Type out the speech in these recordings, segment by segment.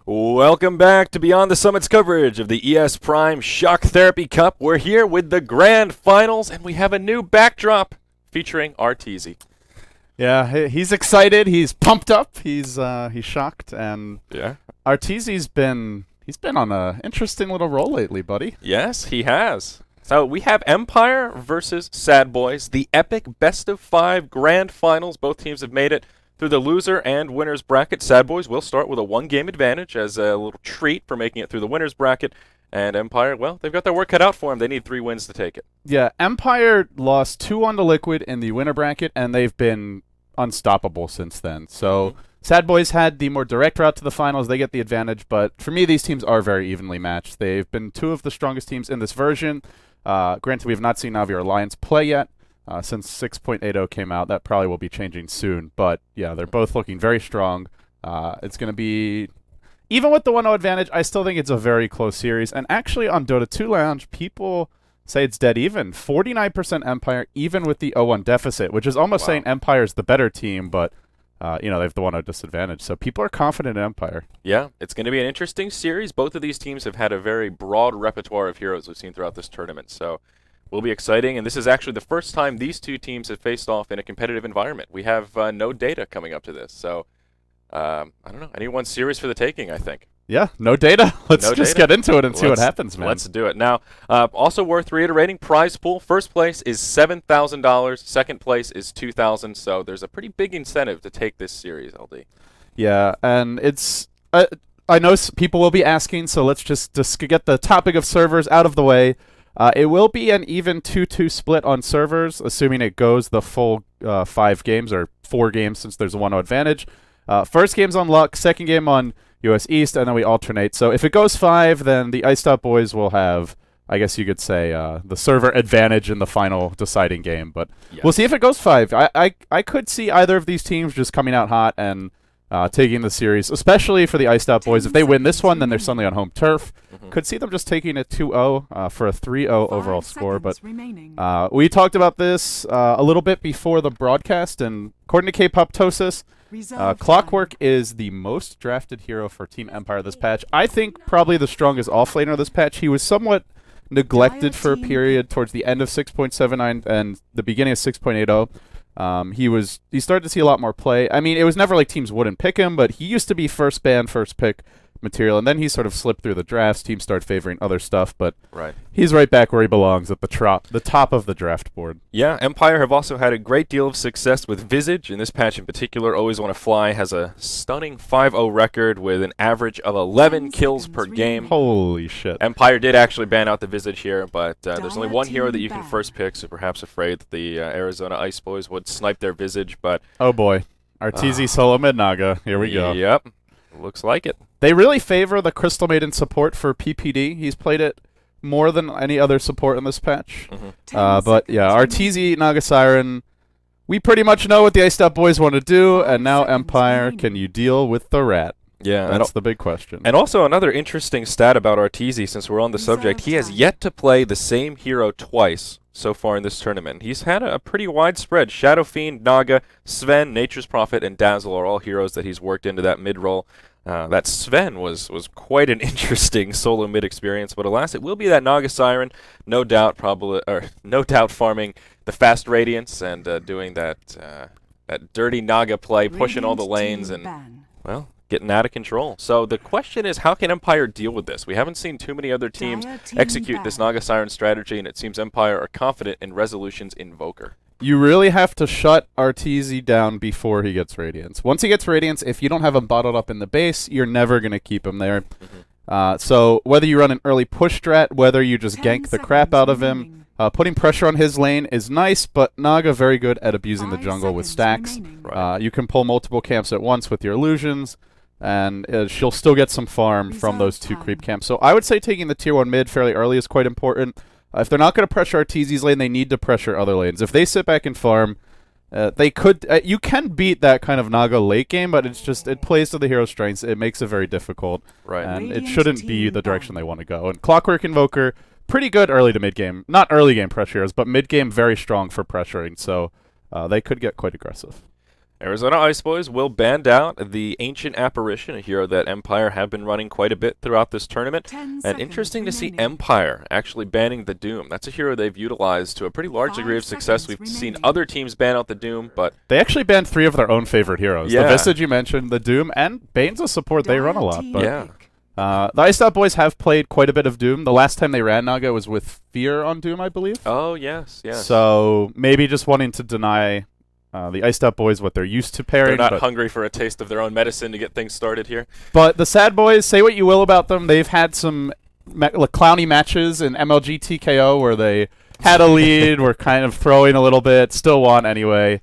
Welcome back to Beyond the Summit's coverage of the ESPrime Shock Therapy Cup. We're here with the grand finals, and we have a new backdrop featuring Arteezy. Yeah, he's excited. He's pumped up. He's shocked, and Yeah. Arteezy's been on a interesting little roll lately, buddy. Yes, he has. So we have Empire versus SADBOYS, the epic best-of-5 grand finals. Both teams have made it through the loser and winners bracket. SADBOYS will start with a one-game advantage as a little treat for making it through the winners bracket. And Empire, well, they've got their work cut out for them. They need 3 wins to take it. Yeah, Empire lost 2-1 to Liquid in the winner bracket, and they've been unstoppable since then. So SADBOYS had the more direct route to the finals. They get the advantage, but for me, these teams are very evenly matched. They've been 2 of the strongest teams in this version. Granted, we have not seen Navi or Alliance play yet. Since 6.80 came out, that probably will be changing soon. But yeah, they're both looking very strong. It's going to be, even with the 1-0 advantage, I still think it's a very close series. And actually on Dota 2 Lounge, people say it's dead even. 49% Empire, even with the 0-1 deficit, which is almost saying Empire's the better team, but they have the 1-0 disadvantage. So people are confident in Empire. Yeah, it's going to be an interesting series. Both of these teams have had a very broad repertoire of heroes we've seen throughout this tournament. So will be exciting, and this is actually the first time these two teams have faced off in a competitive environment. We have no data coming up to this, so I don't know. Anyone's serious for the taking, I think. Yeah, no data. Let's just get into it and see what happens, man. Let's do it. Now, also worth reiterating, prize pool. First place is $7,000. Second place is $2,000, so there's a pretty big incentive to take this series, LD. Yeah, and it's I know people will be asking, so let's just get the topic of servers out of the way. It will be an even 2-2 split on servers, assuming it goes the full 5 games, or 4 games since there's a 1-0 advantage. First game's on luck, second game on US East, and then we alternate. So if it goes 5, then the SADBOYS will have, I guess you could say, the server advantage in the final deciding game. But we'll see if it goes 5. I could see either of these teams just coming out hot and taking the series, especially for the SADBOYS. If they win this one, then they're suddenly on home turf. Could see them just taking it 2-0 for a 3-0 overall score. But we talked about this a little bit before the broadcast, and according to Kpoptosis, Clockwork is the most drafted hero for Team Empire this patch. I think probably the strongest offlaner this patch. He was somewhat neglected for a period towards the end of 6.79 and the beginning of 6.80. He started to see a lot more play. I mean, it was never like teams wouldn't pick him, but he used to be first ban, first pick material, and then he sort of slipped through the drafts. Teams started favoring other stuff, but he's right back where he belongs, at the top of the draft board. Yeah, Empire have also had a great deal of success with Visage. In this patch in particular, Always Wanna Fly has a stunning 5-0 record with an average of 11 kills per game. Holy shit. Empire did actually ban out the Visage here, but there's only one hero that you can first pick, so perhaps afraid that the Arizona Ice Boys would snipe their Visage, but oh boy. Arteezy solo mid Naga. Here we go. Yep. Looks like it. They really favor the Crystal Maiden support for PPD. He's played it more than any other support in this patch. But yeah, Arteezy, Naga Siren, we pretty much know what the SADBOYS want to do, and now Empire, can you deal with the rat? Yeah, that's the big question. And also another interesting stat about Arteezy, since we're on the subject, he has yet to play the same hero twice so far in this tournament. He's had a pretty widespread. Shadow Fiend, Naga, Sven, Nature's Prophet, and Dazzle are all heroes that he's worked into that mid-roll. That Sven was quite an interesting solo mid experience, but alas, it will be that Naga Siren, no doubt farming the fast Radiance and doing that dirty Naga play, pushing all the lanes and well, getting out of control. So the question is, how can Empire deal with this? We haven't seen too many other teams execute this Naga Siren strategy, and it seems Empire are confident in Resolution's Invoker. You really have to shut Arteezy down before he gets Radiance. Once he gets Radiance, if you don't have him bottled up in the base, you're never going to keep him there. So whether you run an early push strat, whether you just gank the crap out of him, putting pressure on his lane is nice, but Naga very good at abusing the jungle with stacks. You can pull multiple camps at once with your illusions, and she'll still get some farm from those 2 creep camps. So I would say taking the tier 1 mid fairly early is quite important. If they're not going to pressure Arteezy's lane, they need to pressure other lanes. If they sit back and farm, they could. You can beat that kind of Naga late game, but it's just it plays to the hero's strengths. It makes it very difficult, and it shouldn't be the direction they want to go. And Clockwork Invoker, pretty good early to mid game. Not early game pressures, but mid game very strong for pressuring. So they could get quite aggressive. Arizona Ice Boys will band out the Ancient Apparition, a hero that Empire have been running quite a bit throughout this tournament. And interesting to see Empire actually banning the Doom. That's a hero they've utilized to a pretty large degree of success. We've seen other teams ban out the Doom, but they actually banned 3 of their own favorite heroes. Yeah. The Visage you mentioned, the Doom, and Bane's a support they run a lot. But yeah. The SADBOYS have played quite a bit of Doom. The last time they ran Naga was with Fear on Doom, I believe. Oh, yes, yes. So maybe just wanting to deny the SADBOYS what they're used to pairing. They're not hungry for a taste of their own medicine to get things started here. But the SADBOYS, say what you will about them, they've had some clowny matches in MLG TKO where they had a lead, were kind of throwing a little bit, still won anyway.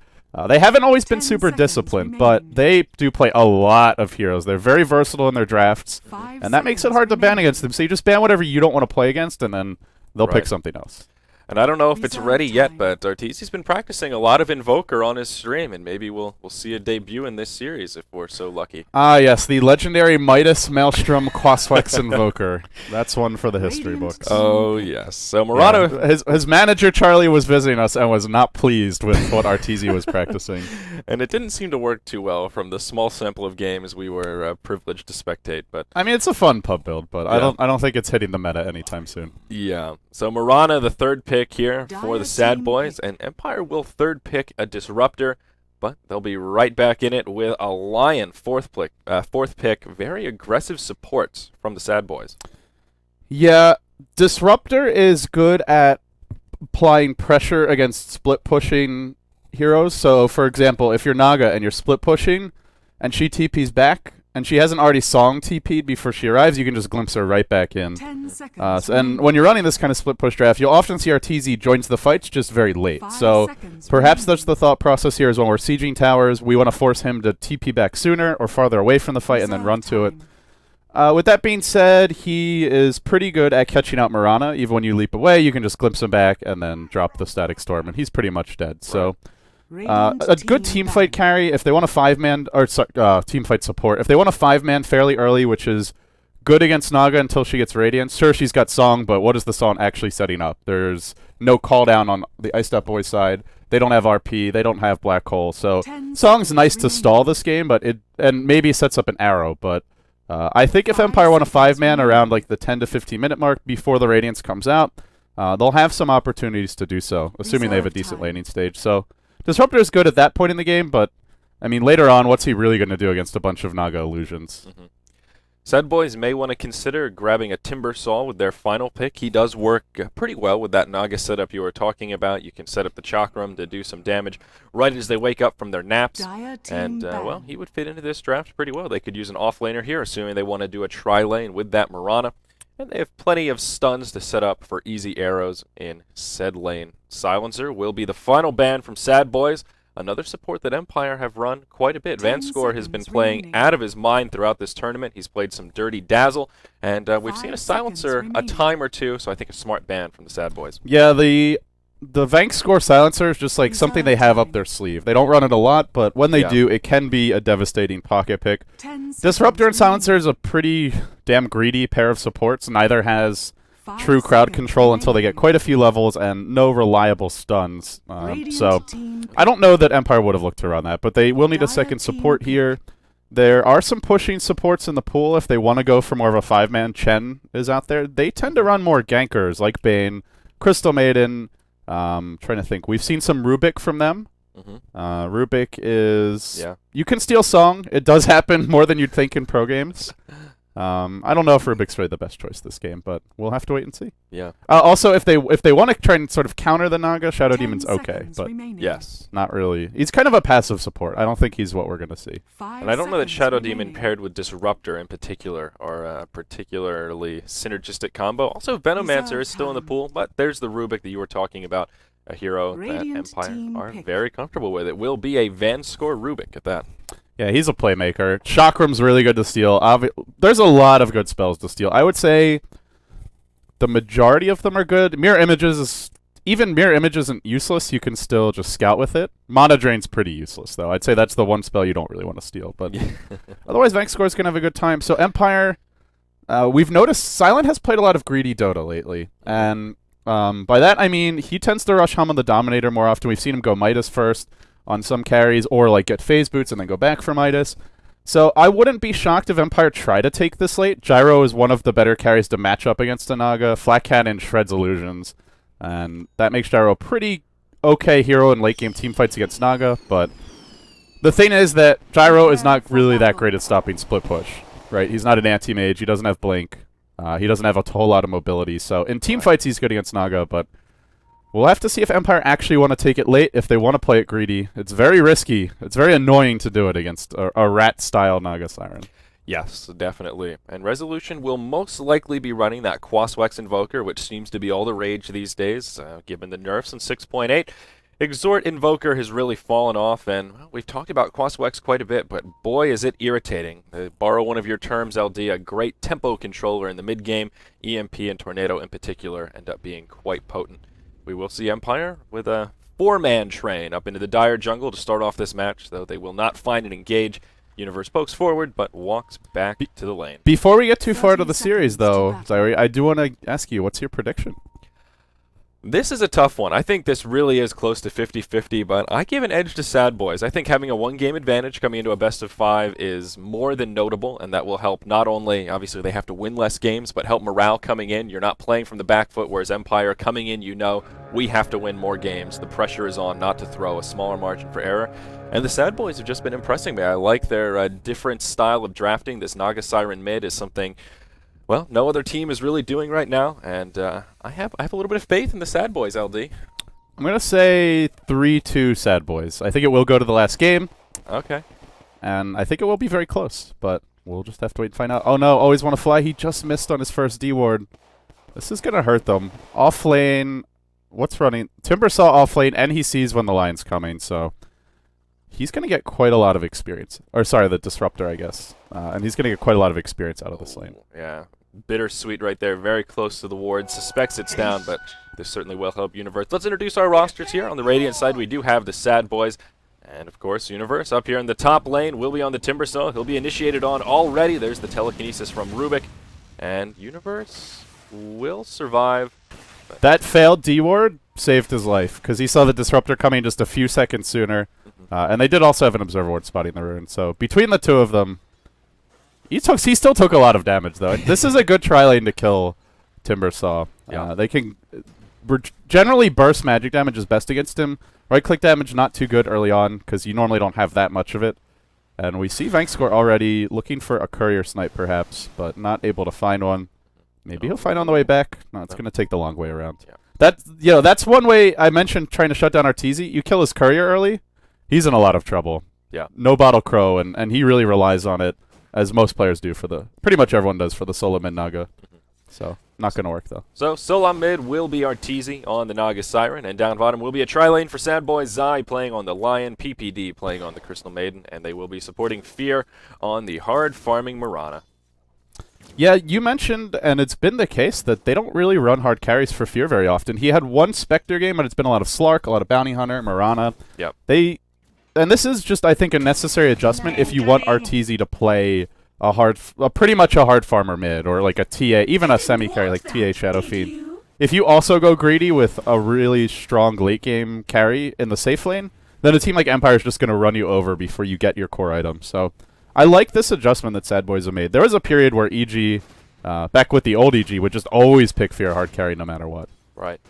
They haven't always been super disciplined, but they do play a lot of heroes. They're very versatile in their drafts, and that makes it hard to ban against them. So you just ban whatever you don't want to play against, and then they'll pick something else. And I don't know if it's ready yet, but Arteezy's been practicing a lot of Invoker on his stream, and maybe we'll see a debut in this series if we're so lucky. Ah, yes, the legendary Midas Maelstrom Quaswex Invoker. That's one for the history books. Oh, yes. So Murata... Yeah. His manager, Charlie, was visiting us and was not pleased with what Arteezy was practicing. And it didn't seem to work too well from the small sample of games we were privileged to spectate. But I mean, it's a fun pub build, but yeah. I don't think it's hitting the meta anytime soon. Yeah. So Murata, the third pick here for the SADBOYS, and Empire will third pick a Disruptor, but they'll be right back in it with a Lion fourth pick. Very aggressive supports from the SADBOYS. Yeah, Disruptor is good at applying pressure against split pushing heroes. So, for example, if you're Naga and you're split pushing, and she TP's back, and she hasn't already song TP'd before she arrives, you can just glimpse her right back in. 10 seconds. And when you're running this kind of split push draft, you'll often see Arteezy joins the fights just very late. So perhaps that's the thought process here is when we're sieging towers, we want to force him to TP back sooner or farther away from the fight and then run to it. With that being said, he is pretty good at catching out Mirana. Even when you leap away, you can just glimpse him back and then drop the Static Storm, and he's pretty much dead. So a good team fight carry, if they want a 5-man, or team fight support, if they want a 5-man fairly early, which is good against Naga until she gets Radiance. Sure, she's got Song, but what is the Song actually setting up? There's no cooldown on the SADBOYS side. They don't have RP. They don't have Black Hole. So Song's nice to stall this game, but and maybe sets up an arrow. But I think if Empire want a 5-man around like the 10 to 15 minute mark before the Radiance comes out, they'll have some opportunities to do so, assuming they have a decent laning stage. So Disruptor is good at that point in the game, but I mean later on, what's he really going to do against a bunch of Naga illusions? Mm-hmm. SADBOYS may want to consider grabbing a Timber Saw with their final pick. He does work pretty well with that Naga setup you were talking about. You can set up the Chakram to do some damage right as they wake up from their naps. And, well, he would fit into this draft pretty well. They could use an offlaner here, assuming they want to do a tri-lane with that Mirana. And they have plenty of stuns to set up for easy arrows in said lane. Silencer will be the final ban from SADBOYS. Another support that Empire have run quite a bit. Vanscore has been playing out of his mind throughout this tournament. He's played some Dirty Dazzle, and we've seen a Silencer a time or two, so I think a smart ban from the SADBOYS. Yeah, the Vanscore Silencer is just like something they have up their sleeve. They don't run it a lot, but when they do, it can be a devastating pocket pick. Disruptor and Silencer is a pretty damn greedy pair of supports. Neither has true crowd control until they get quite a few levels and no reliable stuns. So I don't know that Empire would have looked to run that, but they will need a second support here. There are some pushing supports in the pool if they want to go for more of a 5-man. Chen is out there. They tend to run more gankers like Bane, Crystal Maiden. Trying to think. We've seen some Rubik from them. Rubik is... Yeah. You can steal Song. It does happen more than you'd think in pro games. I don't know if Rubik's really the best choice this game, but we'll have to wait and see. Yeah. Also, if they want to try and sort of counter the Naga, Shadow Demon's okay, but yes, not really. He's kind of a passive support. I don't think he's what we're going to see. And I don't know that Shadow Demon paired with Disruptor in particular are a particularly synergistic combo. Also, Venomancer is still in the pool, but there's the Rubik that you were talking about, a hero that Empire are very comfortable with. It will be a Vanscore Rubik at that. Yeah, he's a playmaker. Chakram's really good to steal. There's a lot of good spells to steal. I would say the majority of them are good. Mirror Images even Mirror Image isn't useless. You can still just scout with it. Mana Drain's pretty useless, though. I'd say that's the one spell you don't really want to steal. But otherwise, Vanscore's going to have a good time. So Empire, we've noticed Silent has played a lot of greedy Dota lately. And by that, I mean he tends to rush Hum on the Dominator more often. We've seen him go Midas first. on some carries, or like get phase boots and then go back for Midas. So I wouldn't be shocked if Empire try to take this late. Gyro is one of the better carries to match up against a Naga. Flat Cannon shreds illusions, and that makes Gyro a pretty okay hero in late game team fights against Naga, but the thing is that Gyro is not really that great at stopping split push, right? He's not an anti-mage, he doesn't have blink, he doesn't have a whole lot of mobility, so in team fights he's good against Naga, but we'll have to see if Empire actually want to take it late, if they want to play it greedy. It's very risky, it's very annoying to do it against a rat-style Naga Siren. Yes, definitely. And Resolution will most likely be running that Quaswex Invoker, which seems to be all the rage these days, given the nerfs in 6.8. Exhort Invoker has really fallen off, and well, we've talked about Quaswex quite a bit, but boy is it irritating. Borrow one of your terms, LD, a great tempo controller in the mid-game. EMP and Tornado in particular end up being quite potent. We will see Empire with a 4-man train up into the Dire jungle to start off this match, though they will not find and engage. Universe pokes forward, but walks back to the lane. Before we get too far into the series, though, Zyri, I do want to ask you, what's your prediction? This is a tough one. I think this really is close to 50-50, but I give an edge to SADBOYS. I think having a 1-game advantage coming into a best-of-5 is more than notable, and that will help not only, obviously, they have to win less games, but help morale coming in. You're not playing from the back foot, whereas Empire coming in, you know, we have to win more games. The pressure is on not to throw a smaller margin for error. And the SADBOYS have just been impressing me. I like their different style of drafting. This Naga Siren mid is something, well, no other team is really doing right now, and I have a little bit of faith in the SADBOYS, LD. I'm going to say 3-2 SADBOYS. I think it will go to the last game. Okay. And I think it will be very close, but we'll just have to wait and find out. Oh no, always want to fly. He just missed on his first D-ward. This is going to hurt them. Off lane, what's running? Timber saw off lane, and he sees when the line's coming, so he's going to get quite a lot of experience. Or sorry, the Disruptor, I guess. And he's going to get quite a lot of experience out of this lane. Yeah. Bittersweet right there, very close to the ward. Suspects it's down, but this certainly will help Universe. Let's introduce our rosters here. On the Radiant side, we do have the SADBOYS. And, of course, Universe up here in the top lane will be on the Timbersaw. He'll be initiated on already. There's the telekinesis from Rubik. And Universe will survive. That failed D-ward saved his life, because he saw the Disruptor coming just a few seconds sooner. And they did also have an Observer Ward spotting the rune. So between the two of them, he still took a lot of damage, though. This is a good tri-lane to kill Timbersaw. Yeah. They can generally burst magic damage is best against him. Right-click damage, not too good early on, because you normally don't have that much of it. And we see Vankscore already looking for a courier snipe, perhaps, but not able to find one. Maybe he'll find on the way back. No, it's going to take the long way around. Yeah. That's one way I mentioned trying to shut down Arteezy. You kill his courier early, he's in a lot of trouble. Yeah. No Bottle Crow, and he really relies on it, as most players do pretty much everyone does for the solo mid Naga. So, not going to work, though. So, solo mid will be Arteezy on the Naga Siren, and down bottom will be a tri-lane for SADBOYS. Zai playing on the Lion, PPD playing on the Crystal Maiden, and they will be supporting Fear on the hard-farming Mirana. Yeah, you mentioned, and it's been the case, that they don't really run hard carries for Fear very often. He had one Spectre game, but it's been a lot of Slark, a lot of Bounty Hunter, Mirana. Yep. And this is just, I think, a necessary adjustment if you want Arteezy to play pretty much a hard farmer mid, or like a TA, even a semi-carry like TA Shadow Fiend. If you also go greedy with a really strong late-game carry in the safe lane, then a team like Empire is just going to run you over before you get your core item. So I like this adjustment that SADBOYS have made. There was a period where EG, back with the old EG, would just always pick Fear hard carry no matter what. Right.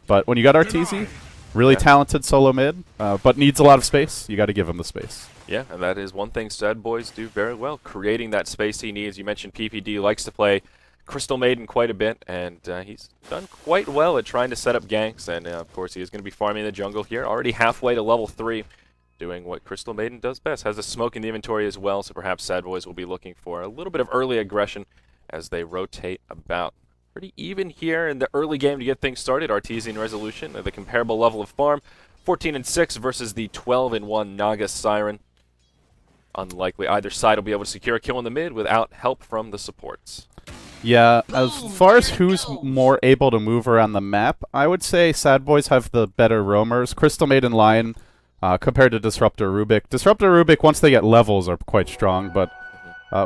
But when you got Arteezy, really talented solo mid, but needs a lot of space, you got to give him the space. Yeah, and that is one thing SADBOYS do very well, creating that space he needs. You mentioned PPD likes to play Crystal Maiden quite a bit, and he's done quite well at trying to set up ganks, and of course he is going to be farming in the jungle here, already halfway to level 3, doing what Crystal Maiden does best. Has a smoke in the inventory as well, so perhaps SADBOYS will be looking for a little bit of early aggression as they rotate about. Pretty even here in the early game to get things started. Arteezy and Resolution at the comparable level of farm. 14-6 versus the 12-1 Naga Siren. Unlikely either side will be able to secure a kill in the mid without help from the supports. Yeah, as far as who's more able to move around the map, I would say SADBOYS have the better roamers. Crystal Maiden Lion compared to Disruptor Rubik. Disruptor Rubik, once they get levels, are quite strong, but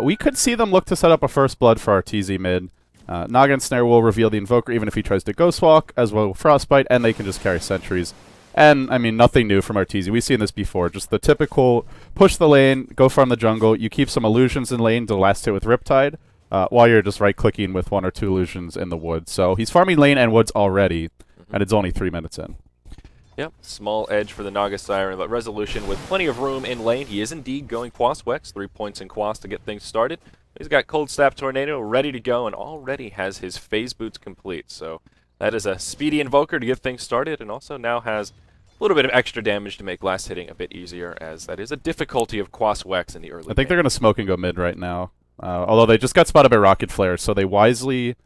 we could see them look to set up a First Blood for Arteezy mid. Naga and Snare will reveal the Invoker even if he tries to Ghost Walk, as well Frostbite, and they can just carry Sentries. And, I mean, nothing new from Arteezy. We've seen this before. Just the typical push the lane, go farm the jungle. You keep some illusions in lane to last hit with Riptide, while you're just right-clicking with 1 or 2 illusions in the woods. So he's farming lane and woods already, and it's only 3 minutes in. Yep, small edge for the Naga Siren, but Resolution with plenty of room in lane. He is indeed going Quas Wex, 3 points in Quas to get things started. He's got Cold Snap Tornado ready to go and already has his Phase Boots complete. So that is a speedy Invoker to get things started, and also now has a little bit of extra damage to make last hitting a bit easier, as that is a difficulty of Quas Wex in the early I think they're going to smoke and go mid right now. Although they just got spotted by Rocket Flare, so they wisely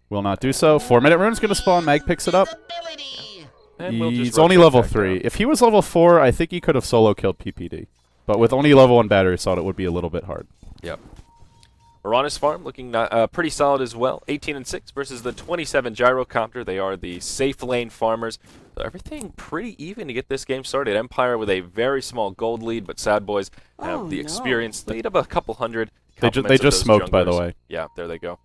will not do so. 4-minute rune's going to spawn. Mag picks it up. And we'll just He's only level 3. down. If he was level 4, I think he could have solo killed PPD. But with only level 1 battery assault, it would be a little bit hard. Yep. Uranus Farm looking pretty solid as well. 18-6 versus the 27 Gyrocopter. They are the safe lane farmers. So everything pretty even to get this game started. Empire with a very small gold lead, but SADBOYS have the experience lead of a couple hundred. They just smoked, by the way. Yeah, there they go.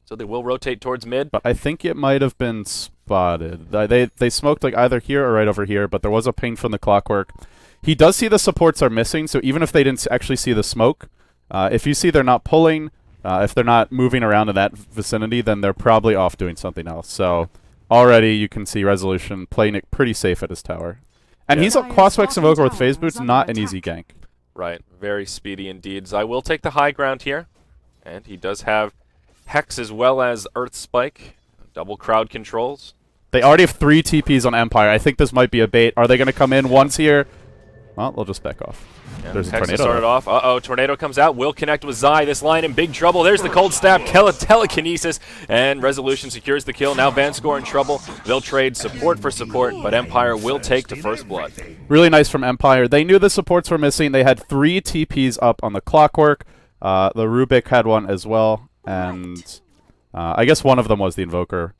So they will rotate towards mid. But I think it might have been spotted. They smoked like either here or right over here, but there was a ping from the Clockwork. He does see the supports are missing, so even if they didn't actually see the smoke, if you see they're not pulling, if they're not moving around in that vicinity, then they're probably off doing something else. So already you can see Resolution playing it pretty safe at his tower. And he's a Quas Wex Invoker with Phase Boots, not an easy gank. Right, very speedy indeed. Zai will take the high ground here, and he does have Hex as well as Earth Spike, double crowd controls. They already have 3 TPs on Empire. I think this might be a bait. Are they going to come in once here? Well, they'll just back off. Yeah, There's a Hex tornado. started off. Uh-oh, Tornado comes out. Will connect with Zai. This line in big trouble. There's the Cold Stab, Telekinesis, and Resolution secures the kill. Now Vanscore in trouble. They'll trade support for support, but Empire will take to first blood. Really nice from Empire. They knew the supports were missing. They had 3 TPs up on the Clockwork. The Rubik had one as well, and I guess one of them was the Invoker.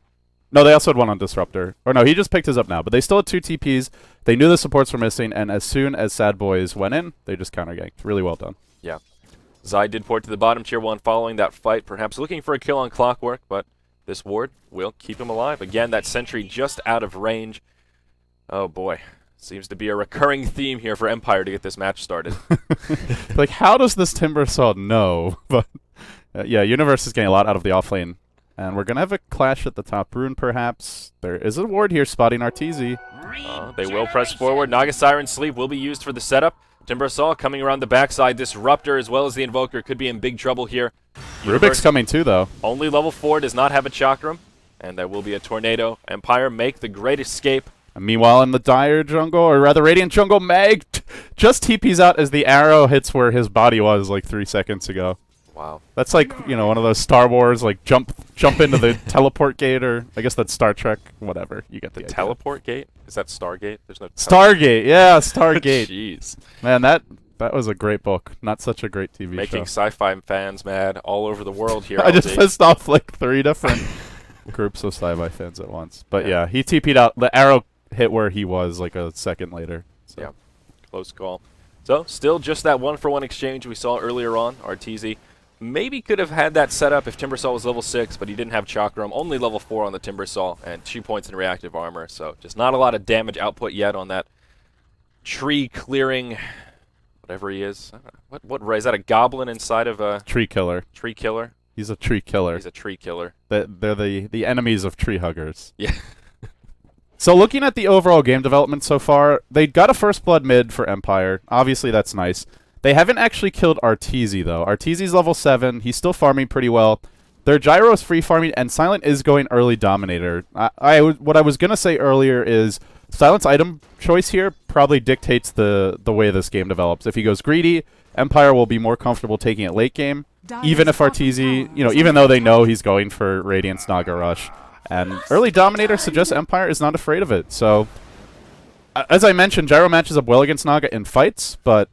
No, they also had one on Disruptor. Or no, he just picked his up now. But they still had 2 TPs. They knew the supports were missing, and as soon as SADBOYS went in, they just counter-ganked. Really well done. Yeah. Zai did port to the bottom tier 1 following that fight, perhaps looking for a kill on Clockwork, but this ward will keep him alive. Again, that sentry just out of range. Oh boy. Seems to be a recurring theme here for Empire to get this match started. Like, how does this Timbersaw know? But yeah, Universe is getting a lot out of the offlane. And we're going to have a clash at the top rune, perhaps. There is a ward here spotting Arteezy. They will press forward. Naga Siren Sleep will be used for the setup. Timbersaw coming around the backside. Disruptor as well as the Invoker could be in big trouble here. Rubik's coming too, though. Only level 4 does not have a Chakram. And there will be a Tornado. Empire make the great escape. And meanwhile, in the Dire jungle, or rather Radiant jungle, Mag just TPs out as the arrow hits where his body was like 3 seconds ago. Wow. That's like, you know, one of those Star Wars, like, jump into the teleport gate, or I guess that's Star Trek, whatever. You get the idea. Teleport gate? Is that Stargate? There's no Stargate, yeah, Stargate. Jeez. Man, that was a great book. Not such a great TV Making show. sci-fi fans mad all over the world here. I just LD. pissed off like 3 different groups of sci-fi fans at once. But yeah, he TP'd out. The arrow hit where he was like a second later. So. Yeah, close call. So, still just that 1-for-1 exchange we saw earlier on. Arteezy maybe could have had that set up if Timbersaw was level 6, but he didn't have Chakram. Only level 4 on the Timbersaw and 2 points in reactive armor. So, just not a lot of damage output yet on that tree clearing, whatever he is. What is that, a goblin inside of a Tree killer. tree killer? He's a tree killer. He's a tree killer. They're the enemies of tree huggers. Yeah. So looking at the overall game development so far, they got a first blood mid for Empire. Obviously, that's nice. They haven't actually killed Arteezy, though. Arteezy's level 7. He's still farming pretty well. Their Gyro is free farming, and Silent is going early Dominator. What I was going to say earlier is Silent's item choice here probably dictates the way this game develops. If he goes greedy, Empire will be more comfortable taking it late game, even if Arteezy, you know, even though they know he's going for Radiance Naga Rush. And early Dominator suggests Empire is not afraid of it. So, as I mentioned, Gyro matches up well against Naga in fights, but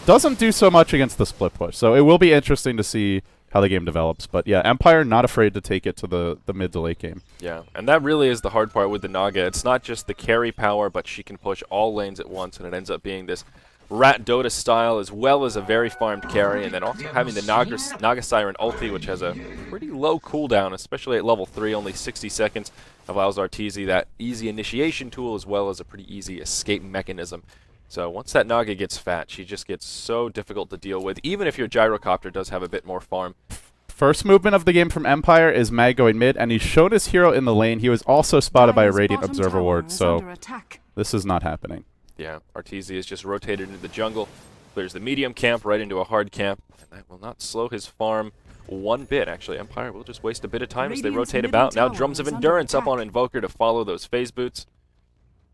doesn't do so much against the split push. So it will be interesting to see how the game develops. But yeah, Empire not afraid to take it to the mid to late game. Yeah, and that really is the hard part with the Naga. It's not just the carry power, but she can push all lanes at once, and it ends up being this Rat Dota style, as well as a very farmed carry, and then also having the Naga Siren ulti, which has a pretty low cooldown, especially at level 3, only 60 seconds, allows Arteezy that easy initiation tool as well as a pretty easy escape mechanism. So once that Naga gets fat, she just gets so difficult to deal with, even if your Gyrocopter does have a bit more farm. First movement of the game from Empire is Mag going mid, and he's shown his hero in the lane. He was also spotted by a Radiant Observer Ward, so this is not happening. Yeah, Arteezy is just rotated into the jungle, clears the medium camp right into a hard camp, and that will not slow his farm one bit. Actually, Empire will just waste a bit of time as they rotate about. Now Drums of Endurance up on Invoker to follow those phase boots.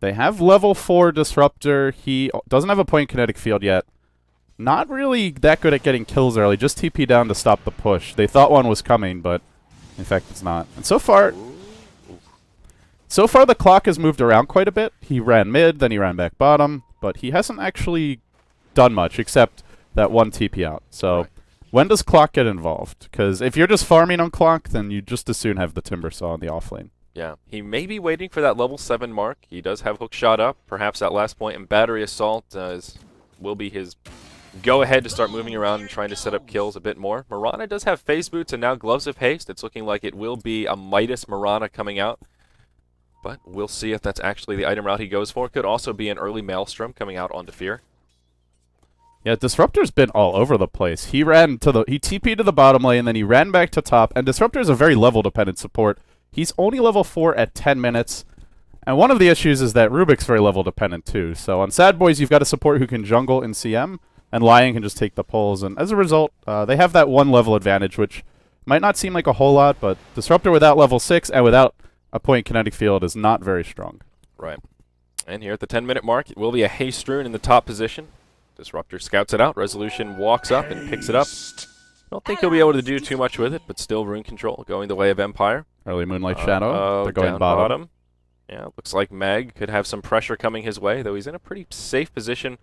They have level 4 Disruptor. He doesn't have a point kinetic field yet. Not really that good at getting kills early, just TP down to stop the push. They thought one was coming, but in fact it's not. And so far the clock has moved around quite a bit. He ran mid, then he ran back bottom, but he hasn't actually done much except that one TP out. So right. When does clock get involved? Because if you're just farming on clock, then you just as soon have the Timber Saw in the offlane. Yeah, he may be waiting for that level 7 mark. He does have hook shot up. Perhaps that last point in Battery Assault will be his go ahead to start moving around and trying to set up kills a bit more. Mirana does have phase boots and now Gloves of Haste. It's looking like it will be a Midas Mirana coming out. But we'll see if that's actually the item route he goes for. Could also be an early Maelstrom coming out onto Fear. Yeah, Disruptor's been all over the place. He TP'd to the bottom lane, then he ran back to top, and Disruptor is a very level-dependent support. He's only level 4 at 10 minutes. And one of the issues is that Rubik's very level-dependent too. So on SADBOYS, you've got a support who can jungle in CM, and Lion can just take the pulls. And as a result, they have that one level advantage, which might not seem like a whole lot, but Disruptor without level 6 and without a point kinetic field is not very strong. Right. And here at the 10-minute mark, it will be a Haste Rune in the top position. Disruptor scouts it out. Resolution walks up and picks it up. I don't think he'll be able to do too much with it, but still rune control going the way of Empire. Early Moonlight Shadow. They're going down bottom. Yeah, looks like Mag could have some pressure coming his way, though he's in a pretty safe position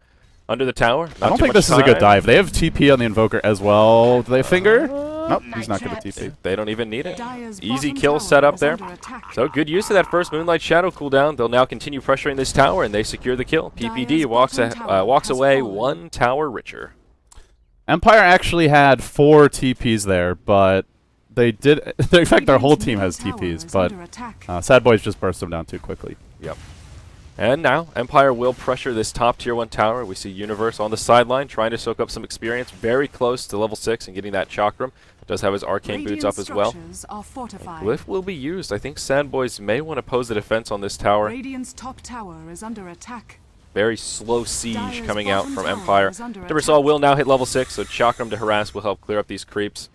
under the tower. I don't think this is a good dive. They have TP on the Invoker as well. Do they finger? Nope, he's not going to TP. They don't even need it. Easy kill set up there. So good use of that first Moonlight Shadow cooldown. They'll now continue pressuring this tower, and they secure the kill. PPD walks away one tower richer. Empire actually had 4 TPs there, but they did. In fact, their whole team has TPs, but SADBOYS just burst them down too quickly. Yep. And now, Empire will pressure this top tier 1 tower. We see Universe on the sideline trying to soak up some experience, very close to level 6 and getting that Chakram. Does have his Arcane Boots up as well. Glyph will be used. I think SADBOYS may want to pose the defense on this tower. Radiant's top tower is under attack. Very slow siege coming out from Empire. Timbersaw will now hit level 6, so Chakram to harass will help clear up these creeps.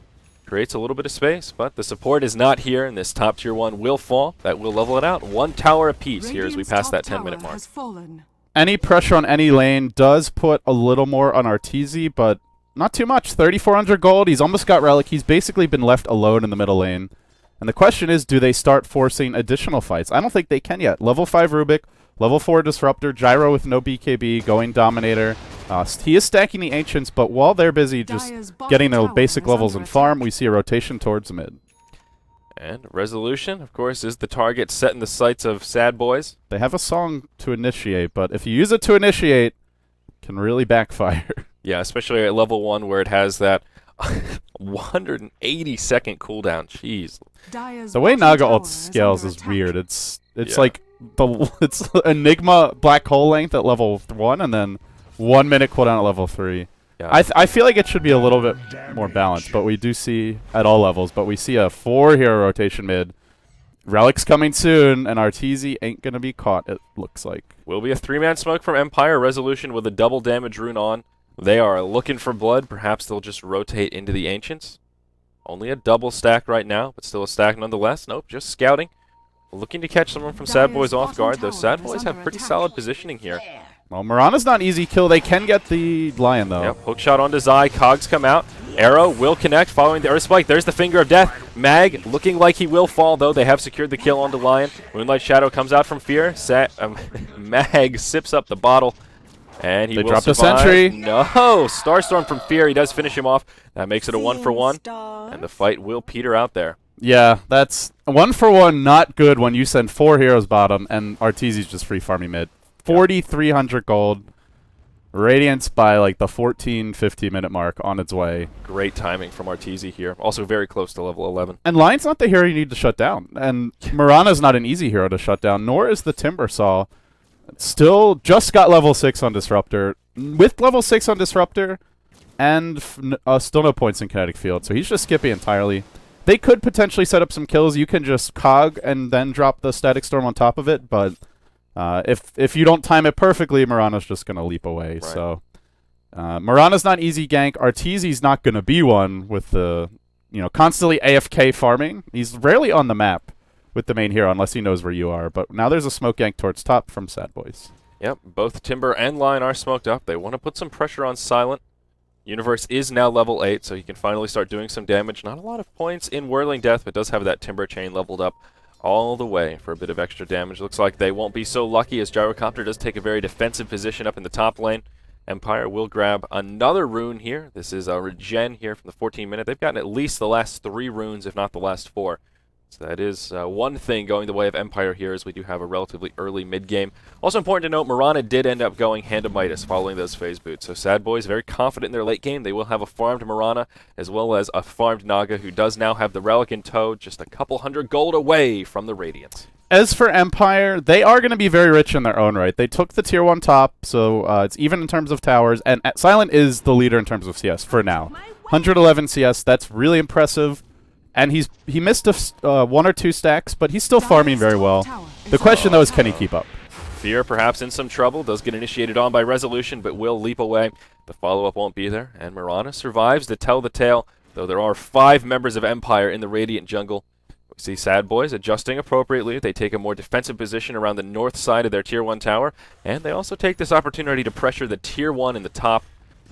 Creates a little bit of space, but the support is not here, and this top tier 1 will fall. That will level it out. 1 tower apiece here as we pass that 10-minute mark. Any pressure on any lane does put a little more on Arteezy, but not too much. 3,400 gold. He's almost got Relic. He's basically been left alone in the middle lane. And the question is, do they start forcing additional fights? I don't think they can yet. Level 5 Rubik, level 4 Disruptor, Gyro with no BKB, going Dominator. He is stacking the Ancients, but while they're busy just getting the basic levels in farm, we see a rotation towards mid. And Resolution, of course, is the target set in the sights of SADBOYS. They have a song to initiate, but if you use it to initiate, it can really backfire. Yeah, especially at level 1 where it has that 180-second cooldown. Jeez. The way Naga ult scales is weird. It's like it's Enigma black hole length at level 1 and then 1 minute cooldown at level 3. Yeah. I feel like it should be a little bit more balanced, but we do see at all levels. But we see a 4-hero rotation mid. Relic's coming soon, and Arteezy ain't gonna be caught. It looks like will be a 3-man smoke from Empire. Resolution with a double damage rune on. They are looking for blood. Perhaps they'll just rotate into the Ancients. Only a double stack right now, but still a stack nonetheless. Nope, just scouting. Looking to catch someone from SADBOYS off guard, though SADBOYS have pretty solid positioning here. Well, Mirana's not easy kill. They can get the Lion, though. Yep, hookshot onto Zai. Cogs come out. Arrow will connect following the Earth Spike. There's the Finger of Death. Mag looking like he will fall, though. They have secured the kill onto Lion. Moonlight Shadow comes out from Fear. Mag sips up the bottle. And he will dropped survive. a sentry. No! Starstorm from Fear. He does finish him off. That makes it a 1-for-1. And the fight will peter out there. Yeah, that's 1-for-1 not good when you send 4 heroes bottom and Arteezy's just free farming mid. 4,300 gold. Radiance by like the 14, 15-minute mark on its way. Great timing from Arteezy here. Also very close to level 11. And Lion's not the hero you need to shut down. And Mirana's not an easy hero to shut down, nor is the Timbersaw. Still just got level 6 on Disruptor. With level 6 on Disruptor, and still no points in Kinetic Field, so he's just skipping entirely. They could potentially set up some kills. You can just cog and then drop the Static Storm on top of it, but if you don't time it perfectly, Mirana's just going to leap away. Right. So Mirana's not easy gank. Arteezy's not going to be one with the constantly AFK farming. He's rarely on the map with the main hero unless he knows where you are. But now there's a smoke gank towards top from SADBOYS. Yep, both Timber and Lion are smoked up. They want to put some pressure on Silent. Universe is now level 8, so he can finally start doing some damage. Not a lot of points in Whirling Death, but does have that Timber chain leveled up all the way for a bit of extra damage. Looks like they won't be so lucky as Gyrocopter does take a very defensive position up in the top lane. Empire will grab another rune here. This is a regen here from the 14-minute. They've gotten at least the last 3 runes, if not the last 4. So that is one thing going the way of Empire here, as we do have a relatively early mid-game. Also important to note, Mirana did end up going hand to Midas following those phase boots. So SADBOYS very confident in their late game. They will have a farmed Mirana as well as a farmed Naga, who does now have the Relic in tow, just a couple hundred gold away from the Radiant. As for Empire, they are going to be very rich in their own right. They took the tier 1 top, so it's even in terms of towers, and Silent is the leader in terms of CS for now. 111 CS, that's really impressive. And he missed 1 or 2 stacks, but he's still farming very well. The question, though, is can he keep up? Fear perhaps in some trouble, does get initiated on by Resolution, but will leap away. The follow-up won't be there, and Mirana survives to tell the tale, though there are 5 members of Empire in the Radiant jungle. We see SADBOYS adjusting appropriately. They take a more defensive position around the north side of their Tier 1 tower, and they also take this opportunity to pressure the Tier 1 in the top,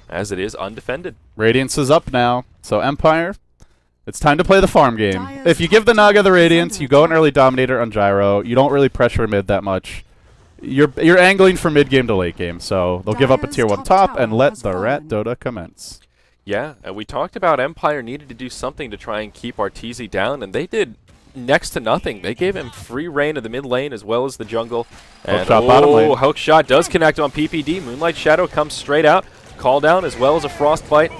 as it is undefended. Radiance is up now, so Empire, it's time to play the farm game. If you give the Naga the Radiance, you go an early Dominator on Gyro, you don't really pressure mid that much. You're angling for mid game to late game, so they'll give up a tier 1 top and let the Rat Dota commence. Yeah, and we talked about Empire needed to do something to try and keep Arteezy down, and they did next to nothing. They gave him free reign of the mid lane as well as the jungle. And hook shot bottom lane. Hook shot does connect on PPD. Moonlight Shadow comes straight out. Call down as well as a Frostbite.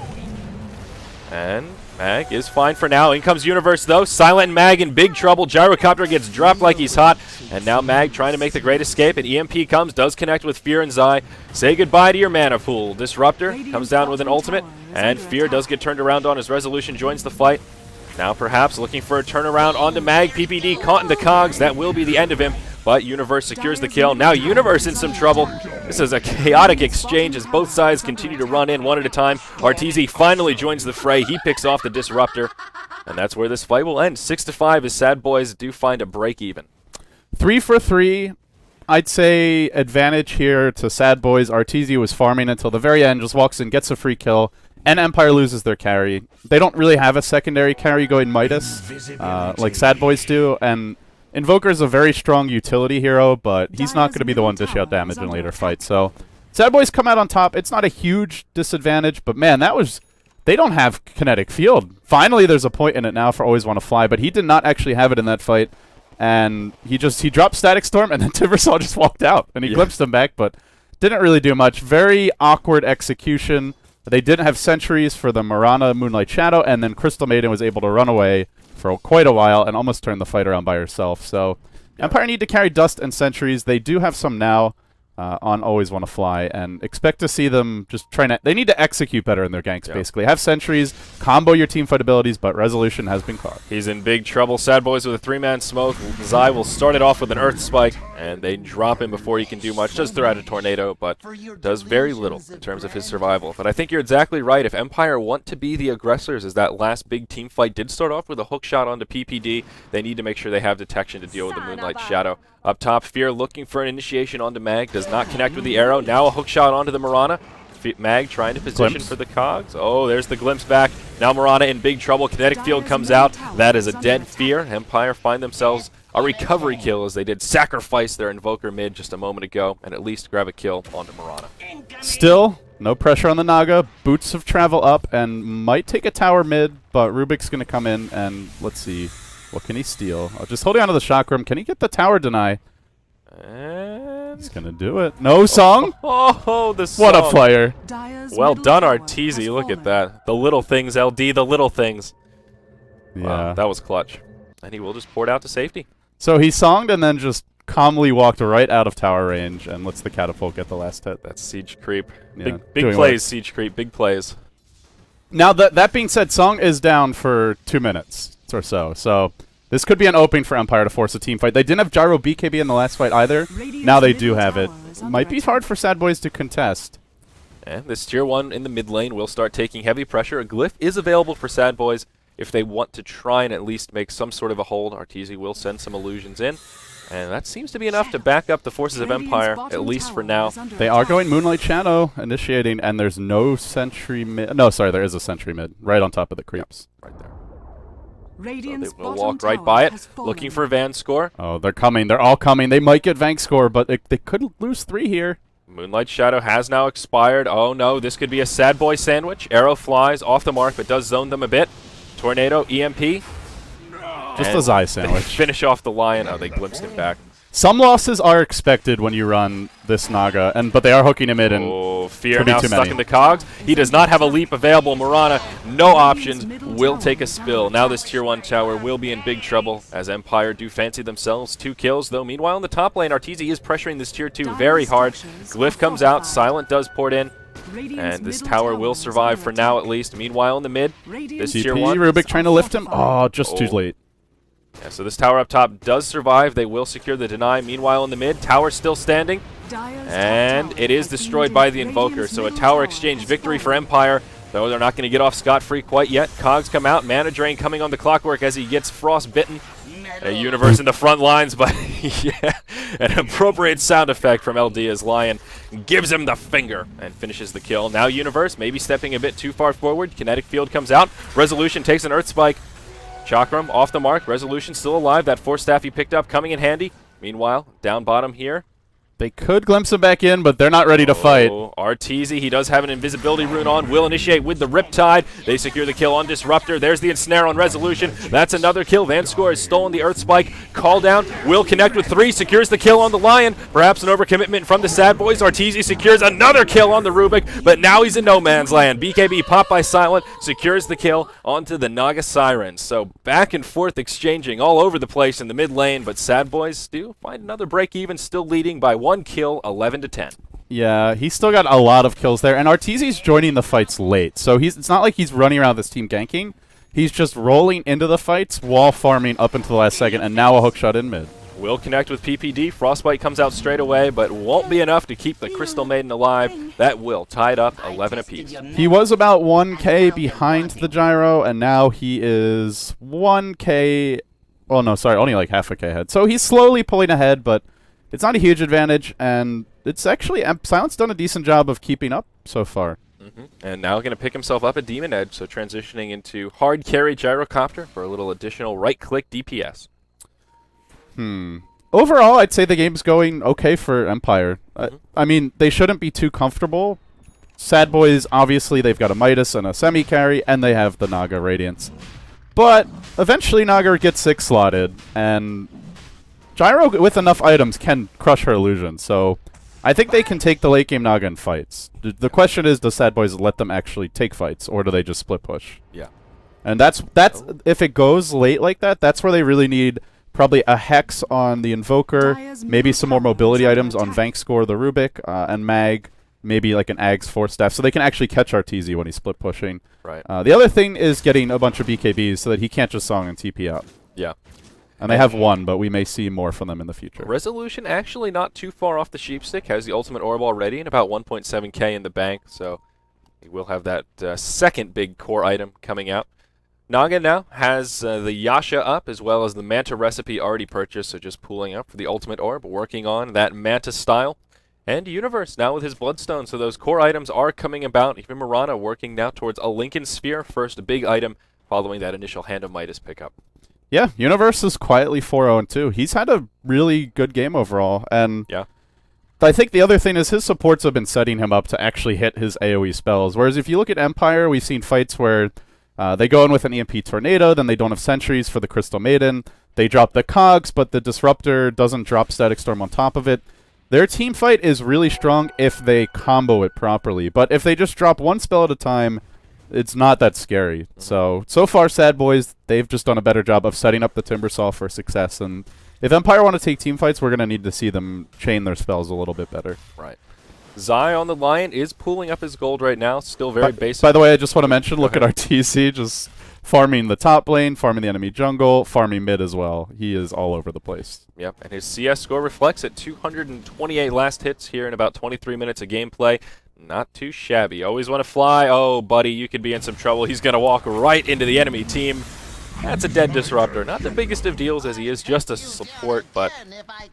And Mag is fine for now. In comes Universe, though. Silent Mag in big trouble. Gyrocopter gets dropped like he's hot. And now Mag trying to make the great escape. And EMP comes, does connect with Fear and Zai. Say goodbye to your mana pool. Disruptor comes down with an ultimate. And Fear does get turned around on as Resolution joins the fight. Now perhaps looking for a turnaround onto Mag. PPD caught in the cogs. That will be the end of him. But Universe secures the kill. Now Universe in some trouble. This is a chaotic exchange as both sides continue to run in one at a time. Arteezy finally joins the fray. He picks off the Disruptor. And that's where this fight will end. 6-5 as SADBOYS do find a break even. 3 for 3. I'd say advantage here to SADBOYS. Arteezy was farming until the very end, just walks in, gets a free kill, and Empire loses their carry. They don't really have a secondary carry going Midas like SADBOYS do, and Invoker is a very strong utility hero, but he's not going to be the one dishing out damage in later fights. So SADBOYS come out on top. It's not a huge disadvantage, but man, they don't have kinetic field. Finally, there's a point in it now for Always Want to Fly, but he did not actually have it in that fight. And he dropped Static Storm, and then Timbersaw just walked out, and he glimpsed him back, but didn't really do much. Very awkward execution. They didn't have sentries for the Mirana Moonlight Shadow, and then Crystal Maiden was able to run away for quite a while and almost turn the fight around by herself. So Empire need to carry Dust and sentries. They do have some now on Always Want to Fly, and expect to see them just trying to... They need to execute better in their ganks, basically. Have sentries, combo your teamfight abilities, but Resolution has been caught. He's in big trouble. SADBOYS with a 3-man smoke. Zai will start it off with an Earth Spike, and they drop him before he can do much. Does throw out a Tornado, but does very little in terms of his survival. But I think you're exactly right. If Empire want to be the aggressors, as that last big team fight did start off with a hook shot onto PPD, they need to make sure they have detection to deal with the Moonlight Shadow. Up top, Fear looking for an initiation onto Mag. Does not connect with the arrow. Now a hook shot onto the Mirana. Mag trying to position for the cogs. Oh, there's the glimpse back. Now Mirana in big trouble. Kinetic field comes out. That is a dead Fear. Empire find themselves a recovery kill as they did sacrifice their Invoker mid just a moment ago and at least grab a kill onto Mirana. Still, no pressure on the Naga. Boots of travel up and might take a tower mid, but Rubik's going to come in and let's see. What can he steal? Just holding onto the Chakram. Can he get the tower deny? And He's going to do it. No song? oh, the song. What a player. Dire's Well middle done, tower Arteezy. has Look at fallen. that. The little things, LD, the little things. Yeah. Wow, that was clutch. And he will just pour it out to safety. So he songed and then just calmly walked right out of tower range and lets the catapult get the last hit. That's siege creep. Yeah, Big doing plays, work. siege creep. Big plays. Now, that being said, Song is down for 2 minutes or so. So this could be an opening for Empire to force a team fight. They didn't have Gyro BKB in the last fight either. Radiant's Now they do middle have it. tower is under Might be attack. hard for SADBOYS to contest. And this tier 1 in the mid lane will start taking heavy pressure. A glyph is available for SADBOYS if they want to try and at least make some sort of a hold. Arteezy will send some illusions in. And that seems to be enough to back up the forces of Radiant's Empire, bottom at least for tower now. is under They are attack. going Moonlight Shadow initiating, and there's no sentry mid. No, sorry, there is a sentry mid right on top of the creeps. Right there. Radiant's So they will bottom walk right tower by it, has looking fallen. for Van score. Oh, they're coming. They're all coming. They might get Vank score, but they could lose 3 here. Moonlight Shadow has now expired. Oh no, this could be a sad boy sandwich. Arrow flies off the mark, but does zone them a bit. Tornado, EMP. Just And a Zai they sandwich. finish off the Lion. Oh, they glimpsed him back. Some losses are expected when you run this Naga, but they are hooking him in. And Oh, Fear could be now too stuck many. in the cogs. He does not have a leap available. Murana, no options, will take a spill. Now this tier 1 tower will be in big trouble as Empire do fancy themselves 2 kills, though meanwhile in the top lane, Arteezy is pressuring this tier 2 very hard. Glyph comes out, Silent does port in, Radiant's and this middle tower will is survive under for now attack. at least. Meanwhile in the mid, Radiant's this tier TP 1. Rubik trying to lift him. Oh, just too Oh. late. Yeah, so this tower up top does survive. They will secure the deny. Meanwhile in the mid, tower still standing. Dire's top And tower it is has been destroyed by the invaded. Invoker, so a Radiant's tower middle exchange has victory for fallen. Empire, though they're not going to get off scot-free quite yet. Cogs come out, Mana Drain coming on the clockwork as he gets frostbitten. A Universe in the front lines, but yeah, an appropriate sound effect from LD as Lion gives him the finger and finishes the kill. Now Universe maybe stepping a bit too far forward. Kinetic Field comes out. Resolution takes an Earth Spike. Chakram off the mark. Resolution still alive. That Force Staff he picked up coming in handy. Meanwhile, down bottom here. They could glimpse him back in, but they're not ready to fight. Oh, Arteezy, he does have an invisibility rune on, will initiate with the Riptide. They secure the kill on Disruptor. There's the Ensnare on Resolution. That's another kill. Van Score has stolen the Earth Spike. Call down, will connect with 3, secures the kill on the Lion. Perhaps an overcommitment from the SADBOYS. Arteezy secures another kill on the Rubik, but now he's in no man's land. BKB popped by Silent, secures the kill onto the Naga Sirens. So back and forth exchanging all over the place in the mid lane, but SADBOYS do find another break even, still leading by 1 kill, 11-10. Yeah, he's still got a lot of kills there, and Arteezy's joining the fights late, so it's not like he's running around this team ganking. He's just rolling into the fights while farming up until the last second, and now a hook shot in mid. Will connect with PPD. Frostbite comes out straight away, but won't be enough to keep the Crystal Maiden alive. That will tie it up 11 apiece. He was about 1k behind the gyro, and now he is 1k... Oh, no, sorry, only like half a k ahead. So he's slowly pulling ahead, but it's not a huge advantage, and it's actually... Silent's done a decent job of keeping up so far. And now going to pick himself up at Demon Edge, so transitioning into hard carry Gyrocopter for a little additional right-click DPS. Overall, I'd say the game's going okay for Empire. I mean, they shouldn't be too comfortable. SADBOYS, obviously, they've got a Midas and a semi-carry, and they have the Naga Radiance. But eventually Naga gets 6 slotted, and Gyro, with enough items, can crush her illusion. So I think they can take the late game Naga in fights. The question is, does SADBOYS let them actually take fights, or do they just split push? Yeah. And that's if it goes late like that, that's where they really need probably a Hex on the Invoker, Dire's maybe middle some more tower is mobility under items on attack. Vank Score, the Rubik, and Mag, maybe like an Ag's Force Staff, so they can actually catch Arteezy when he's split pushing. Right. The other thing is getting a bunch of BKBs so that he can't just song and TP out. Yeah. And they have one, but we may see more from them in the future. Resolution actually not too far off the Sheepstick. Has the ultimate orb already and about 1.7k in the bank, so he will have that second big core item coming out. Naga now has the Yasha up as well as the Manta recipe already purchased, so just pooling up for the ultimate orb, working on that Manta style. And Universe now with his Bloodstone, so those core items are coming about. Even Murana working now towards a Lincoln Sphere, first big item following that initial Hand of Midas pickup. Yeah, Universe is quietly 4-0-2. He's had a really good game overall, and Yeah. I think the other thing is his supports have been setting him up to actually hit his AoE spells, whereas if you look at Empire, we've seen fights where They go in with an EMP Tornado, then they don't have sentries for the Crystal Maiden. They drop the Cogs, but the Disruptor doesn't drop Static Storm on top of it. Their team fight is really strong if they combo it properly, but if they just drop one spell at a time, it's not that scary. So far, SADBOYS, they've just done a better job of setting up the Timbersaw for success, and if Empire want to take team fights, we're going to need to see them chain their spells a little bit better. Right. Zai on the Lion is pulling up his gold right now, still very basic. By the way, I just want to mention, look at our TC, just farming the top lane, farming the enemy jungle, farming mid as well. He is all over the place. Yep, and his CS score reflects at 228 last hits here in about 23 minutes of gameplay. Not too shabby. Always want to fly. Oh, buddy, you could be in some trouble. He's going to walk right into the enemy team. That's a dead Disruptor. Not the biggest of deals as he is just a support, but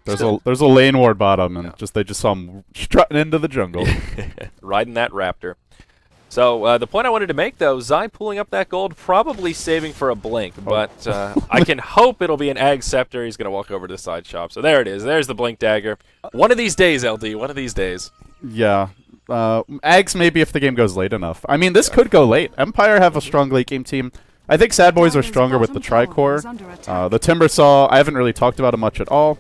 there's a lane ward bottom, and they just saw him strutting into the jungle. Riding that Raptor. So the point I wanted to make, though, Zai pulling up that gold, probably saving for a blink, but I can hope it'll be an Ag Scepter. He's going to walk over to the side shop. So there it is. There's the Blink Dagger. One of these days, LD. One of these days. Yeah. Ags maybe if the game goes late enough. I mean, this could go late. Empire have a strong late game team. I think SADBOYS are stronger with the Tricore. The Timbersaw, I haven't really talked about it much at all,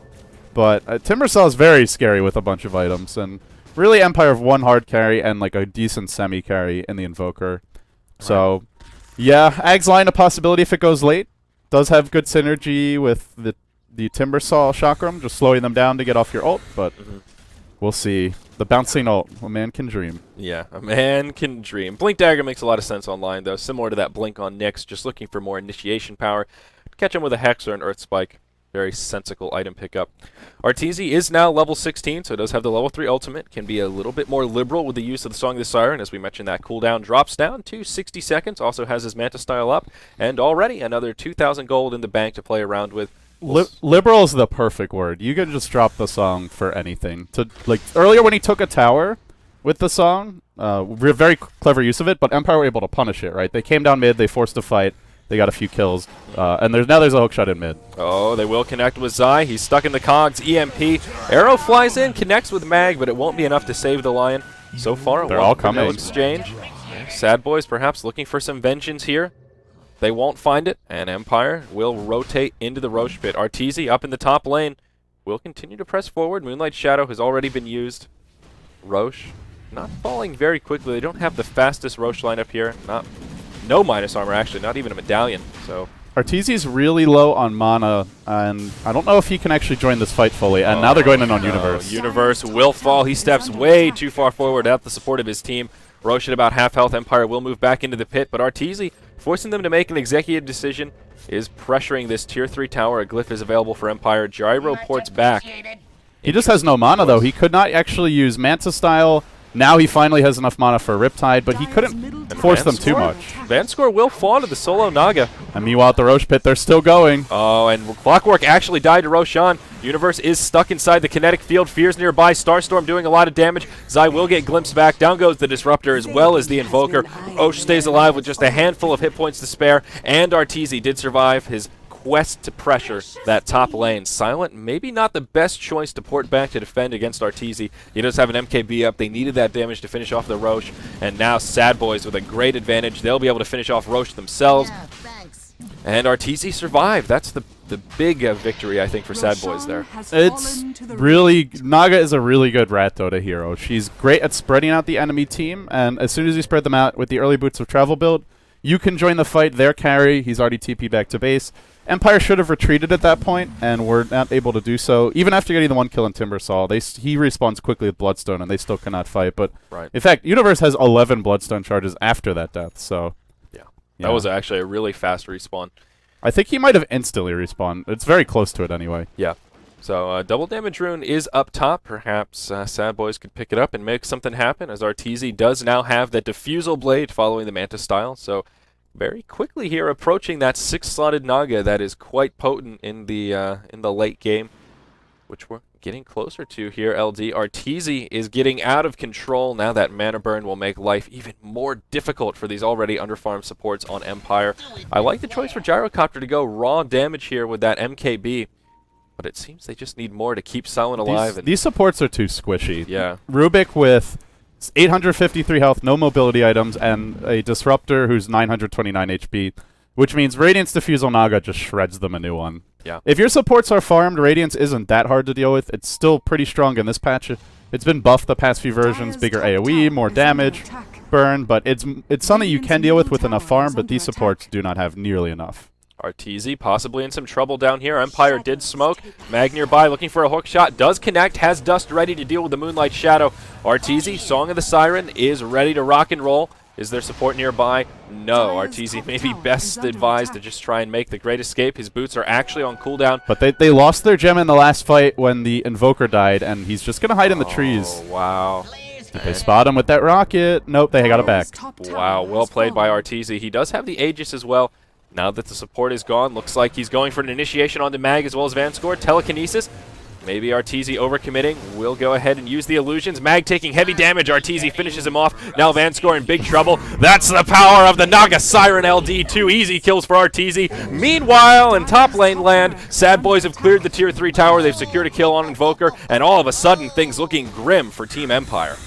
but Timbersaw is very scary with a bunch of items, and really Empire have one hard carry and like a decent semi-carry in the Invoker. So, yeah, Ags line a possibility if it goes late. Does have good synergy with the Timbersaw Chakram, just slowing them down to get off your ult, but we'll see. The bouncing ult, a man can dream. Yeah, a man can dream. Blink Dagger makes a lot of sense online, though, similar to that Blink on Nyx, just looking for more initiation power. Catch him with a Hex or an Earth Spike. Very sensical item pickup. Arteezy is now level 16, so it does have the level 3 ultimate. Can be a little bit more liberal with the use of the Song of the Siren. As we mentioned, that cooldown drops down to 60 seconds. Also has his Manta style up. And already another 2,000 gold in the bank to play around with. Liberal is the perfect word. You can just drop the Song for anything. Like earlier when he took a tower with the Song, very clever use of it, but Empire were able to punish it, right? They came down mid, they forced a fight. They got a few kills, and now there's a hookshot in mid. Oh, they will connect with Zai. He's stuck in the cogs. EMP. Arrow flies in, connects with Mag, but it won't be enough to save the Lion. So far, they're all coming. No exchange. SADBOYS perhaps looking for some vengeance here. They won't find it, and Empire will rotate into the Roche pit. Arteezy up in the top lane will continue to press forward. Moonlight Shadow has already been used. Roche not falling very quickly. They don't have the fastest Roche lineup here. No minus armor, actually, not even a medallion. So Arteezy's really low on mana, and I don't know if he can actually join this fight fully. And now they're going in on Universe. Universe will fall. He steps way too far forward without the support of his team. Roche at about half health. Empire will move back into the pit, but Arteezy, forcing them to make an executive decision, is pressuring this tier 3 tower. A glyph is available for Empire. Gyro ports back. He just has no mana, though. He could not actually use Manta style. Now he finally has enough mana for Riptide, but he couldn't force them too much. Van score will fall to the solo Naga. And meanwhile at the Roche pit, they're still going. Oh, and Clockwork actually died to Roshan. Universe is stuck inside the kinetic field. Fears nearby. Starstorm doing a lot of damage. Zai will get glimpsed back. Down goes the Disruptor as well as the Invoker. Roche stays alive with just a handful of hit points to spare. And Arteezy did survive his quest to pressure that top lane. Silent, maybe not the best choice to port back to defend against Arteezy. He does have an MKB up. They needed that damage to finish off the Roche. And now SADBOYS with a great advantage. They'll be able to finish off Roche themselves. And Arteezy survived. That's the big victory, I think, for SADBOYS there. It's really... Naga is a really good Rat Dota hero. She's great at spreading out the enemy team, and as soon as you spread them out with the early Boots of Travel build, you can join the fight. Their carry, he's already TP'd back to base. Empire should have retreated at that point, and were not able to do so. Even after getting the one kill in Timbersaw, he respawns quickly with Bloodstone, and they still cannot fight. But in fact, Universe has 11 Bloodstone charges after that death, so... Yeah. That was actually a really fast respawn. I think he might have instantly respawned. It's very close to it anyway. Yeah. So double damage rune is up top. Perhaps SADBOYS could pick it up and make something happen, as Arteezy does now have that Diffusal Blade following the Manta style. So very quickly here approaching that 6-slotted Naga that is quite potent in the late game, which we're getting closer to here, LD. Arteezy is getting out of control. Now that mana burn will make life even more difficult for these already underfarmed supports on Empire. I like the choice for Gyrocopter to go raw damage here with that MKB, but it seems they just need more to keep Silent alive. These supports are too squishy. Yeah. Rubik with It's 853 health, no mobility items, and a Disruptor who's 929 HP, which means Radiance Diffusal Naga just shreds them a new one. Yeah. If your supports are farmed, Radiance isn't that hard to deal with. It's still pretty strong in this patch. It's been buffed the past few versions, bigger AoE, more damage, burn, but it's something you can deal with enough farm, but these supports do not have nearly enough. Arteezy possibly in some trouble down here. Empire did smoke. Mag nearby looking for a hook shot. Does connect. Has Dust ready to deal with the Moonlight Shadow. Arteezy, Song of the Siren, is ready to rock and roll. Is there support nearby? No. Arteezy may be best advised to just try and make the great escape. His boots are actually on cooldown. But they lost their gem in the last fight when the Invoker died, and he's just going to hide in the trees. Oh, wow. Did they spot him with that rocket? Nope, they got it back. Wow, well played by Arteezy. He does have the Aegis as well. Now that the support is gone, looks like he's going for an initiation onto Mag as well as Vanscore. Telekinesis. Maybe Arteezy overcommitting. Will go ahead and use the illusions. Mag taking heavy damage. Arteezy finishes him off. Now Vanscore in big trouble. That's the power of the Naga Siren LD. 2 easy kills for Arteezy. Meanwhile, in top lane land, SADBOYS have cleared the tier 3 tower. They've secured a kill on Invoker. And all of a sudden, things looking grim for Team Empire.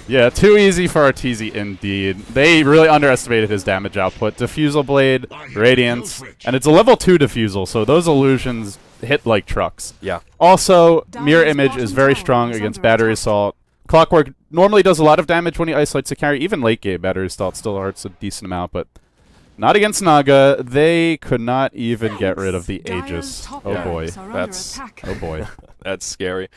Yeah, too easy for Arteezy indeed. They really underestimated his damage output. Diffusal Blade, Radiance, and it's a level 2 Diffusal, so those illusions hit like trucks. Yeah. Also, Mirror Image is very strong against Battery Assault. Clockwork normally does a lot of damage when he isolates a carry. Even late game Battery Assault still hurts a decent amount, but not against Naga. They could not even get rid of the Aegis. Oh boy. Oh boy. That's scary.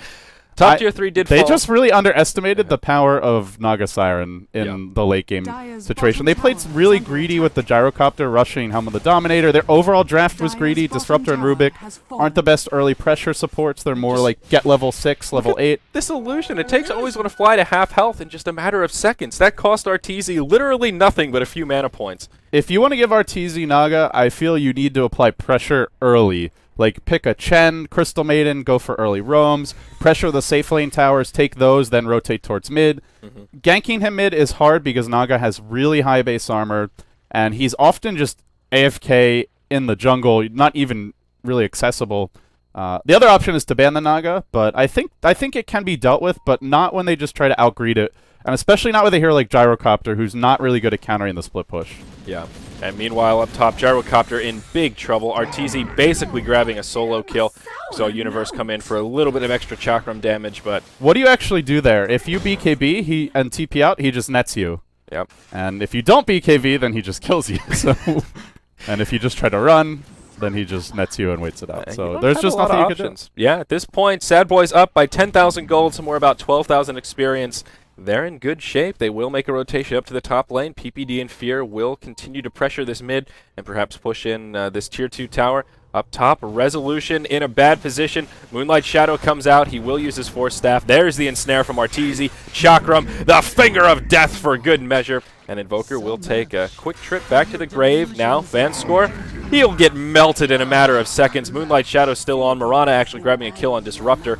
Top tier 3 did fall. They just really underestimated the power of Naga Siren in the late game situation. They played really greedy with the Gyrocopter rushing Helm of the Dominator. Their overall draft was greedy. Disruptor and Rubik aren't the best early pressure supports. They're more like get level 6, level 8. This illusion, it takes always want to fly to half health in just a matter of seconds. That cost Arteezy literally nothing but a few mana points. If you want to give Arteezy Naga, I feel you need to apply pressure early. Like, pick a Chen, Crystal Maiden, go for early roams, pressure the safe lane towers, take those, then rotate towards mid. Ganking him mid is hard because Naga has really high base armor, and he's often just AFK in the jungle, not even really accessible. The other option is to ban the Naga, but I think it can be dealt with, but not when they just try to outgreed it, and especially not with a hero like Gyrocopter, who's not really good at countering the split push. Yeah. And meanwhile, up top, Gyrocopter in big trouble. Arteezy basically grabbing a solo kill. So Universe come in for a little bit of extra chakram damage, but... What do you actually do there? If you BKB and TP out, he just nets you. Yep. And if you don't BKB, then he just kills you. So, and if you just try to run, then he just nets you and waits it out. So there's just nothing you can do. Yeah, at this point, SADBOYS up by 10,000 gold, somewhere about 12,000 experience. They're in good shape. They will make a rotation up to the top lane. PPD and Fear will continue to pressure this mid and perhaps push in this tier 2 tower. Up top, Resolution in a bad position. Moonlight Shadow comes out. He will use his Force Staff. There's the ensnare from Arteezy. Chakram, the Finger of Death for good measure. And Invoker will take a quick trip back to the grave. Now, Vanscore, he'll get melted in a matter of seconds. Moonlight Shadow still on. Marana actually grabbing a kill on Disruptor.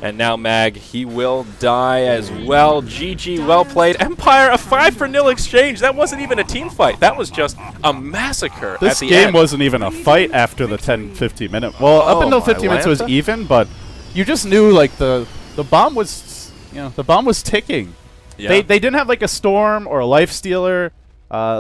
And now Mag, he will die as well. GG, well played. Empire, a 5-for-0 exchange. That wasn't even a team fight. That was just a massacre at the end. This game wasn't even a fight after the 10-15 minute. Well, up until 15 minutes it was even, but you just knew like the bomb was, the bomb was ticking. Yeah. They didn't have like a Storm or a Lifestealer.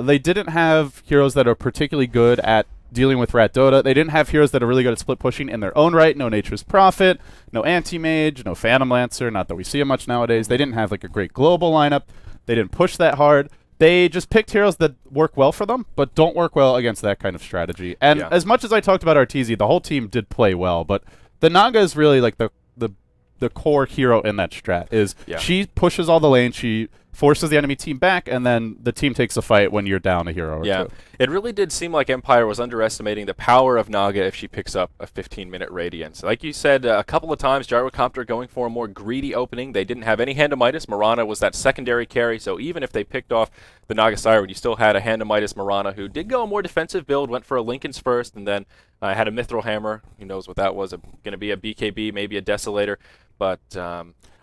They didn't have heroes that are particularly good at dealing with Rat Dota. They didn't have heroes that are really good at split pushing in their own right. No Nature's Prophet, no Anti-Mage, no Phantom Lancer, not that we see it much nowadays. They didn't have like a great global lineup. They didn't push that hard. They just picked heroes that work well for them, but don't work well against that kind of strategy. And as much as I talked about Arteezy, the whole team did play well, but the Naga is really like the core hero in that strat. She pushes all the lanes, she forces the enemy team back, and then the team takes a fight when you're down a hero or two. It really did seem like Empire was underestimating the power of Naga if she picks up a 15-minute Radiance. Like you said, a couple of times, Gyrocopter going for a more greedy opening. They didn't have any Handamitis. Marana was that secondary carry, so even if they picked off the Naga Siren, you still had a Handamitis Marana who did go a more defensive build, went for a Linken's first, and then had a Mithril Hammer. Who knows what that was? Going to be a BKB, maybe a Desolator. But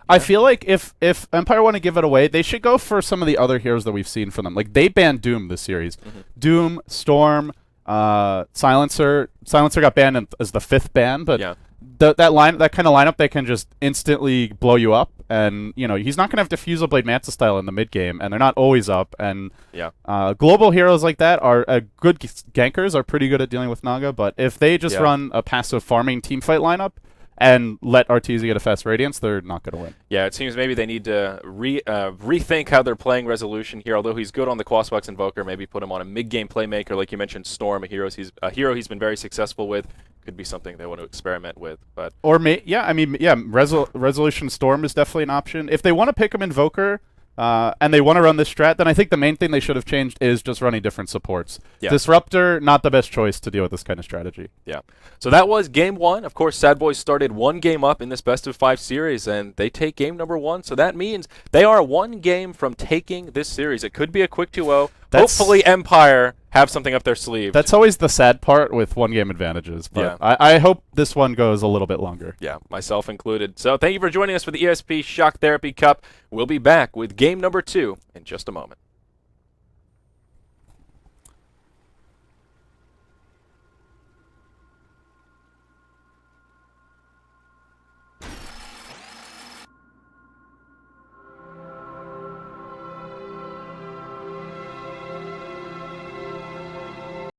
I feel like if Empire want to give it away, they should go for some of the other heroes that we've seen from them. Like, they banned Doom this series. Doom, Storm, Silencer. Silencer got banned as the 5th ban, but that kind of lineup, they can just instantly blow you up, and he's not gonna have Diffusal Blade Mantis style in the mid game, and they're not always up. And Yeah. Global heroes like that are good gankers, are pretty good at dealing with Naga. But if they just run a passive farming teamfight lineup and let Arteezy get a fast Radiance, they're not going to win. Yeah, it seems maybe they need to rethink how they're playing Resolution here. Although he's good on the Quasbox Invoker, maybe put him on a mid-game playmaker, like you mentioned, Storm, a hero he's been very successful with. Could be something they want to experiment with. But Resolution Storm is definitely an option. If they want to pick him Invoker, and they want to run this strat, then I think the main thing they should have changed is just running different supports. Yeah. Disruptor, not the best choice to deal with this kind of strategy. Yeah. So that was game 1. Of course, SADBOYS started 1 game up in this best-of-5 series, and they take game number 1. So that means they are 1 game from taking this series. It could be a quick 2-0. Hopefully Empire have something up their sleeve. That's always the sad part with 1-game advantages. But I hope this one goes a little bit longer. Yeah, myself included. So thank you for joining us for the ESP Shock Therapy Cup. We'll be back with game number 2 in just a moment.